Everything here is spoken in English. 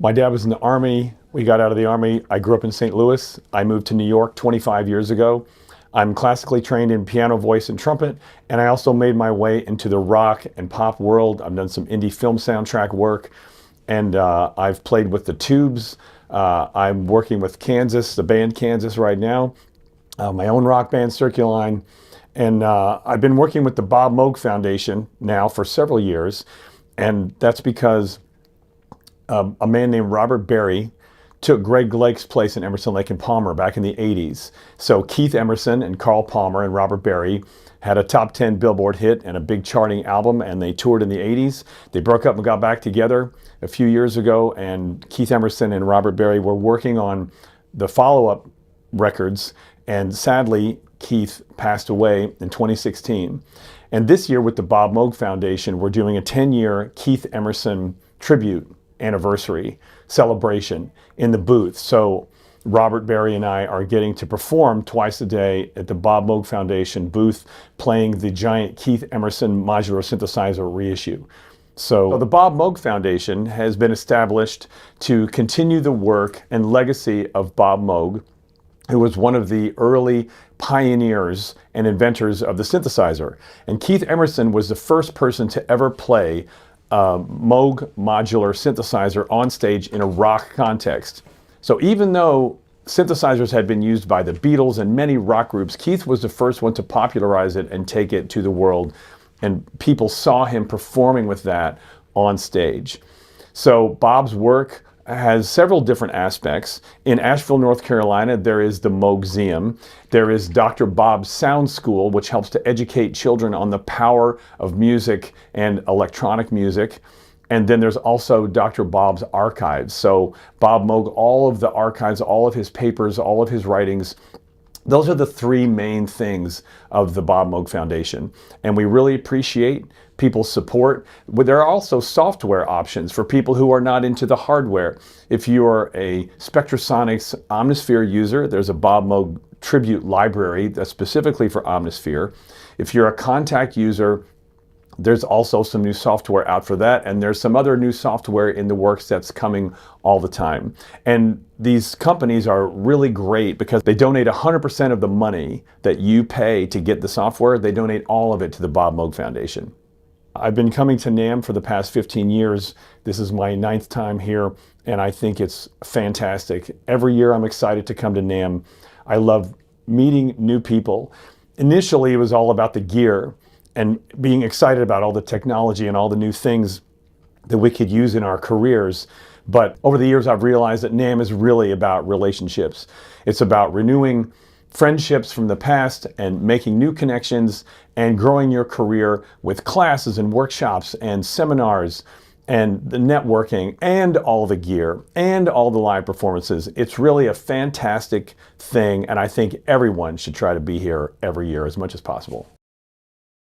My dad was in the Army. We got out of the Army. I grew up in St. Louis. I moved to New York 25 years ago. I'm classically trained in piano, voice, and trumpet, and I also made my way into the rock and pop world. I've done some indie film soundtrack work, and I've played with the Tubes. I'm working with Kansas, the band Kansas right now, my own rock band, Circuline, and I've been working with the Bob Moog Foundation now for several years, and that's because a man named Robert Berry took Greg Lake's place in Emerson, Lake and Palmer back in the 80s. So Keith Emerson and Carl Palmer and Robert Berry had a top 10 Billboard hit and a big charting album, and they toured in the 80s. They broke up and got back together a few years ago, and Keith Emerson and Robert Berry were working on the follow-up records, and sadly, Keith passed away in 2016. And this year with the Bob Moog Foundation, we're doing a 10-year Keith Emerson Tribute anniversary celebration in the booth. So Robert Berry and I are getting to perform twice a day at the Bob Moog Foundation booth, playing the giant Keith Emerson modular synthesizer reissue. So the Bob Moog Foundation has been established to continue the work and legacy of Bob Moog, who was one of the early pioneers and inventors of the synthesizer. And Keith Emerson was the first person to ever play Moog modular synthesizer on stage in a rock context. So even though synthesizers had been used by the Beatles and many rock groups, Keith was the first one to popularize it and take it to the world, and people saw him performing with that on stage. So Bob's work has several different aspects. In Asheville, North Carolina, there is the Moogseum. There is Dr. Bob's Sound School, which helps to educate children on the power of music and electronic music. And then there's also Dr. Bob's Archives. So Bob Moog, all of the archives, all of his papers, all of his writings, those are the three main things of the Bob Moog Foundation. And we really appreciate people's support. But there are also software options for people who are not into the hardware. If you're a Spectrasonics Omnisphere user, there's a Bob Moog Tribute library that's specifically for Omnisphere. If you're a Contact user, there's also some new software out for that, and there's some other new software in the works that's coming all the time. And these companies are really great because they donate 100% of the money that you pay to get the software. They donate all of it to the Bob Moog Foundation. I've been coming to NAMM for the past 15 years. This is my 9th time here, and I think it's fantastic. Every year I'm excited to come to NAMM. I love meeting new people. Initially, it was all about the gear and being excited about all the technology and all the new things that we could use in our careers. But over the years, I've realized that NAMM is really about relationships. It's about renewing friendships from the past and making new connections and growing your career with classes and workshops and seminars and the networking and all the gear and all the live performances. It's really a fantastic thing, and I think everyone should try to be here every year as much as possible.